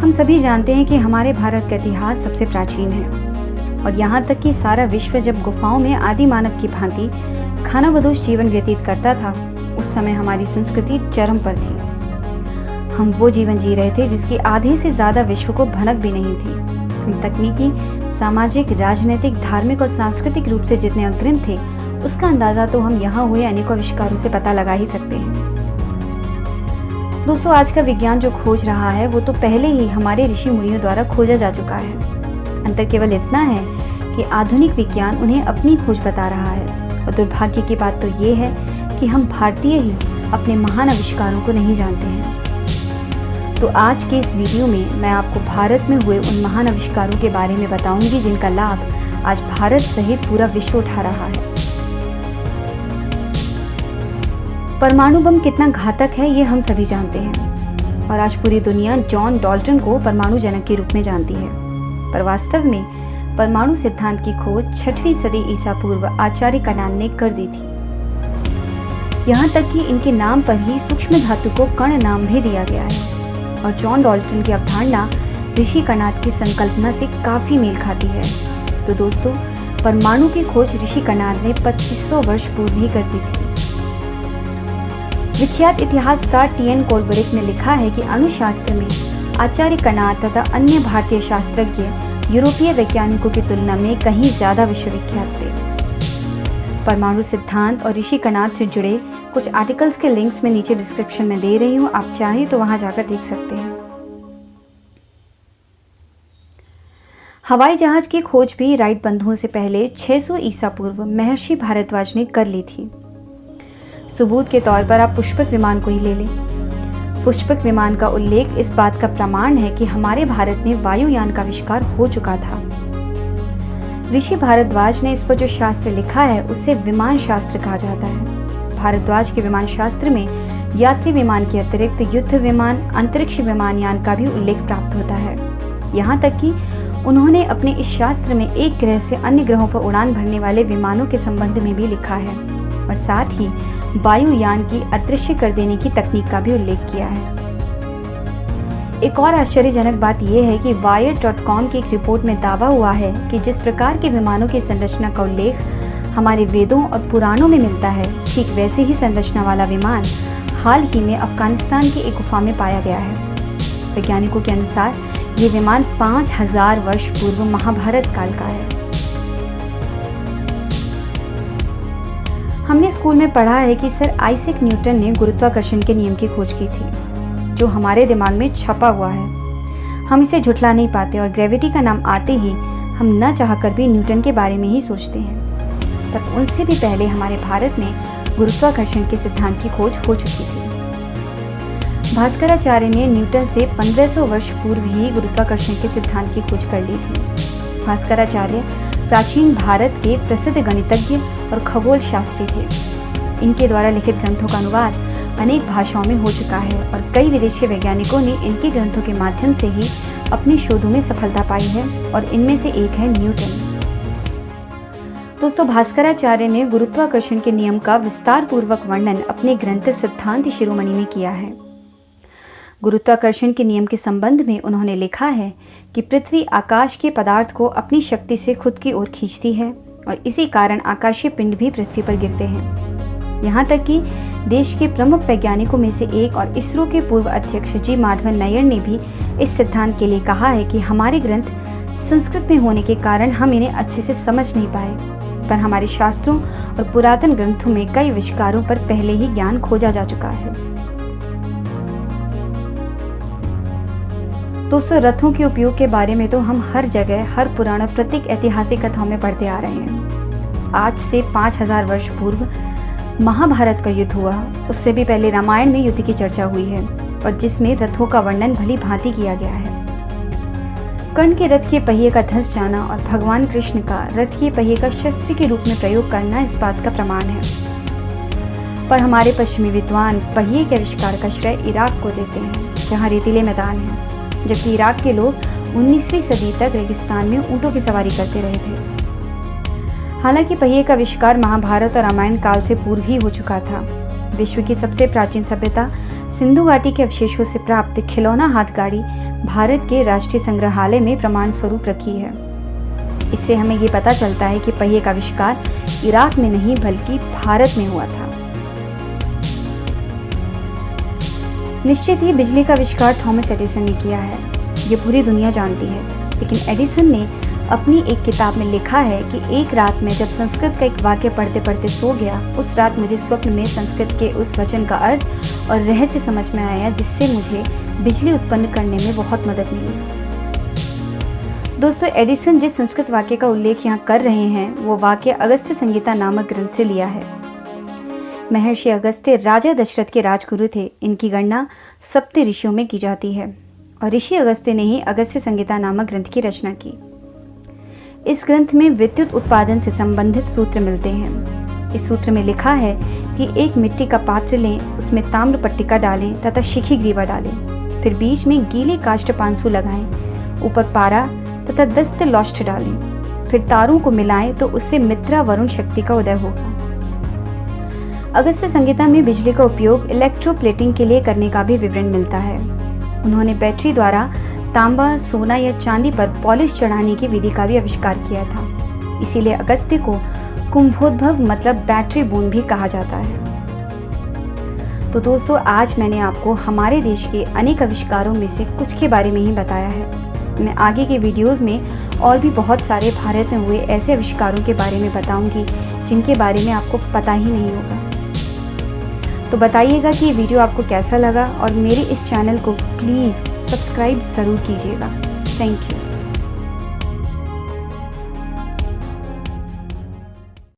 हम सभी जानते हैं कि हमारे भारत का इतिहास सबसे प्राचीन है और यहाँ तक कि सारा विश्व जब गुफाओं में आदि मानव की भांति खानाबदोश जीवन व्यतीत करता था, उस समय हमारी संस्कृति चरम पर थी। हम वो जीवन जी रहे थे जिसकी आधे से ज्यादा विश्व को भनक भी नहीं थी। हम तकनीकी, सामाजिक, राजनीतिक, धार्मिक और सांस्कृतिक रूप से जितने अग्रिम थे, उसका अंदाजा तो हम यहाँ हुए अनेकों आविष्कारों से पता लगा ही सकते हैं। दोस्तों, आज का विज्ञान जो खोज रहा है वो तो पहले ही हमारे ऋषि मुनियों द्वारा खोजा जा चुका है। अंतर केवल इतना है कि आधुनिक विज्ञान उन्हें अपनी खोज बता रहा है। और दुर्भाग्य की बात तो ये है कि हम भारतीय ही अपने महान आविष्कारों को नहीं जानते हैं। तो आज के इस वीडियो में मैं आपको भारत में हुए उन महान आविष्कारों के बारे में बताऊंगी जिनका लाभ आज भारत सहित पूरा विश्व उठा रहा है। परमाणु बम कितना घातक है ये हम सभी जानते हैं और आज पूरी दुनिया जॉन डाल्टन को परमाणु जनक के रूप में जानती है। पर वास्तव में परमाणु सिद्धांत की खोज 6वीं सदी ईसा पूर्व आचार्य कणाद ने कर दी थी। यहाँ तक कि इनके नाम पर ही सूक्ष्म धातु को कण नाम भी दिया गया है और जॉन डाल्टन की अवधारणा ऋषि कणाद की संकल्पना से काफी मेल खाती है। तो दोस्तों, परमाणु की खोज ऋषि कणाद ने 2500 वर्ष पूर्व ही कर दी थी। विख्यात इतिहासकार टी.एन. कोलब्रुक ने लिखा है कि अणुशास्त्र में आचार्य कणाद तथा अन्य भारतीय शास्त्रज्ञ यूरोपीय वैज्ञानिकों की तुलना में कहीं ज्यादा विश्वविख्यात थे। परमाणु सिद्धांत और ऋषि कणाद से जुड़े कुछ आर्टिकल्स के लिंक्स मैं नीचे डिस्क्रिप्शन में दे रही हूँ, आप चाहें तो वहां जाकर देख सकते हैं। हवाई जहाज की खोज भी राइट बंधुओं से पहले 600 ईसा पूर्व महर्षि भारद्वाज ने कर ली थी। सबूत के तौर पर आप पुष्पक विमान को ही ले लें। पुष्पक विमान का उल्लेख इस बात का प्रमाण है कि हमारे भारत में वायुयान का आविष्कार हो चुका था। ऋषि भारद्वाज ने इस पर जो शास्त्र लिखा है उसे विमान शास्त्र कहा जाता है। भारद्वाज के विमान शास्त्र में यात्री विमान के अतिरिक्त युद्ध विमान, अंतरिक्ष विमान यान का भी उल्लेख प्राप्त होता है। यहाँ तक कि उन्होंने अपने इस शास्त्र में एक ग्रह से अन्य ग्रहों पर उड़ान भरने वाले विमानों के संबंध में भी लिखा है और साथ ही वायुयान की अदृश्य कर देने की तकनीक का भी उल्लेख किया है। एक और आश्चर्यजनक बात यह है कि Wired.com की एक रिपोर्ट में दावा हुआ है कि जिस प्रकार के विमानों की संरचना का उल्लेख हमारे वेदों और पुराणों में मिलता है, ठीक वैसे ही संरचना वाला विमान हाल ही में अफगानिस्तान की एक गुफा में पाया गया है। वैज्ञानिकों के अनुसार ये विमान 5000 वर्ष पूर्व महाभारत काल का है। हमने स्कूल में पढ़ा है कि सर आइजैक न्यूटन ने गुरुत्वाकर्षण के नियम की खोज की थी, जो हमारे दिमाग में छपा हुआ है। हम इसे झुठला नहीं पाते और ग्रेविटी का नाम आते ही हम न चाहकर भी न्यूटन के बारे में ही सोचते हैं। पर उनसे भी पहले हमारे भारत में गुरुत्वाकर्षण के सिद्धांत की खोज हो चुकी थी। भास्कराचार्य ने न्यूटन से 1500 वर्ष पूर्व ही गुरुत्वाकर्षण के सिद्धांत की खोज कर ली थी। भास्कराचार्य प्राचीन भारत के प्रसिद्ध गणितज्ञ और खगोल शास्त्री थे। इनके द्वारा लिखित ग्रंथों का अनुवाद अनेक भाषाओं में हो चुका है और कई विदेशी वैज्ञानिकों ने इनके ग्रंथों के माध्यम से ही अपने शोधों में सफलता पाई है और इनमें से एक है न्यूटन। दोस्तों, भास्कराचार्य ने गुरुत्वाकर्षण के नियम का विस्तार पूर्वक वर्णन अपने ग्रंथ सिद्धांत शिरोमणि में किया है। गुरुत्वाकर्षण के नियम के संबंध में उन्होंने लिखा है कि पृथ्वी आकाश के पदार्थ को अपनी शक्ति से खुद की ओर खींचती है और इसी कारण आकाशीय पिंड भी पृथ्वी पर गिरते हैं। यहाँ तक कि देश के प्रमुख वैज्ञानिकों में से एक और इसरो के पूर्व अध्यक्ष जी माधवन नायर ने भी इस सिद्धांत के लिए कहा है कि हमारे ग्रंथ संस्कृत में होने के कारण हम इन्हें अच्छे से समझ नहीं पाए, पर हमारे शास्त्रों और पुरातन ग्रंथों में कई आविष्कारों पर पहले ही ज्ञान खोजा जा चुका है। दोस्तों, रथों के उपयोग के बारे में तो हम हर जगह, हर पुराण और प्रत्येक ऐतिहासिक कथाओं में पढ़ते आ रहे हैं। आज से 5000 वर्ष पूर्व महाभारत का युद्ध हुआ, उससे भी पहले रामायण में युद्ध की चर्चा हुई है और जिसमें रथों का वर्णन भली भांति किया गया है। कर्ण के रथ के पहिए का धंस जाना और भगवान कृष्ण का रथ के पहिए का शस्त्र के रूप में प्रयोग करना इस बात का प्रमाण है। पर हमारे पश्चिमी विद्वान पहिए के आविष्कार का श्रेय इराक को देते हैं, जहाँ रेतीले मैदान है, जबकि इराक के लोग 19वीं सदी तक रेगिस्तान में ऊंटों की सवारी करते रहे थे। हालांकि पहिए का आविष्कार महाभारत और रामायण काल से पूर्व ही हो चुका था। विश्व की सबसे प्राचीन सभ्यता सिंधु घाटी के अवशेषों से प्राप्त खिलौना हाथगाड़ी भारत के राष्ट्रीय संग्रहालय में प्रमाण स्वरूप रखी है। इससे हमें ये पता चलता है कि पहिए का आविष्कार इराक में नहीं बल्कि भारत में हुआ था। निश्चित ही बिजली का आविष्कार थॉमस एडिसन ने किया है, ये पूरी दुनिया जानती है। लेकिन एडिसन ने अपनी एक किताब में लिखा है कि एक रात में जब संस्कृत का एक वाक्य पढ़ते पढ़ते सो गया, उस रात मुझे स्वप्न में संस्कृत के उस वचन का अर्थ और रहस्य समझ में आया, जिससे मुझे बिजली उत्पन्न करने में बहुत मदद मिली। दोस्तों, एडिसन जिस संस्कृत वाक्य का उल्लेख यहाँ कर रहे हैं वो वाक्य अगस्त्य संहिता नामक ग्रंथ से लिया है। महर्षि अगस्त्य राजा दशरथ के राजगुरु थे। इनकी गणना सप्त ऋषियों में की जाती है और ऋषि अगस्त्य ने ही अगस्त्य संहिता नामक ग्रंथ की रचना की। इस ग्रंथ में विद्युत उत्पादन से संबंधित सूत्र मिलते हैं। इस सूत्र में लिखा है कि एक मिट्टी का पात्र लें, उसमें ताम्र पट्टिका डालें तथा शिखी ग्रीवा डालें, फिर बीच में गीले काष्ठ पांसु लगाएं, ऊपर पारा तथा 10 लौष्ठ डालें, फिर तारों को मिलाएं तो उससे मित्रा वरुण शक्ति का उदय होगा। अगस्त्य संहिता में बिजली का उपयोग इलेक्ट्रोप्लेटिंग के लिए करने का भी विवरण मिलता है। उन्होंने बैटरी द्वारा तांबा, सोना या चांदी पर पॉलिश चढ़ाने की विधि का भी आविष्कार किया था। इसीलिए अगस्त्य को कुंभोद्भव मतलब बैटरी बून भी कहा जाता है। तो दोस्तों, आज मैंने आपको हमारे देश के अनेक आविष्कारों में से कुछ के बारे में ही बताया है। मैं आगे के वीडियोस में और भी बहुत सारे भारत में हुए ऐसे आविष्कारों के बारे में बताऊंगी जिनके बारे में आपको पता ही नहीं होगा। तो बताइएगा कि ये वीडियो आपको कैसा लगा और मेरे इस चैनल को प्लीज़ सब्सक्राइब ज़रूर कीजिएगा। Thank you.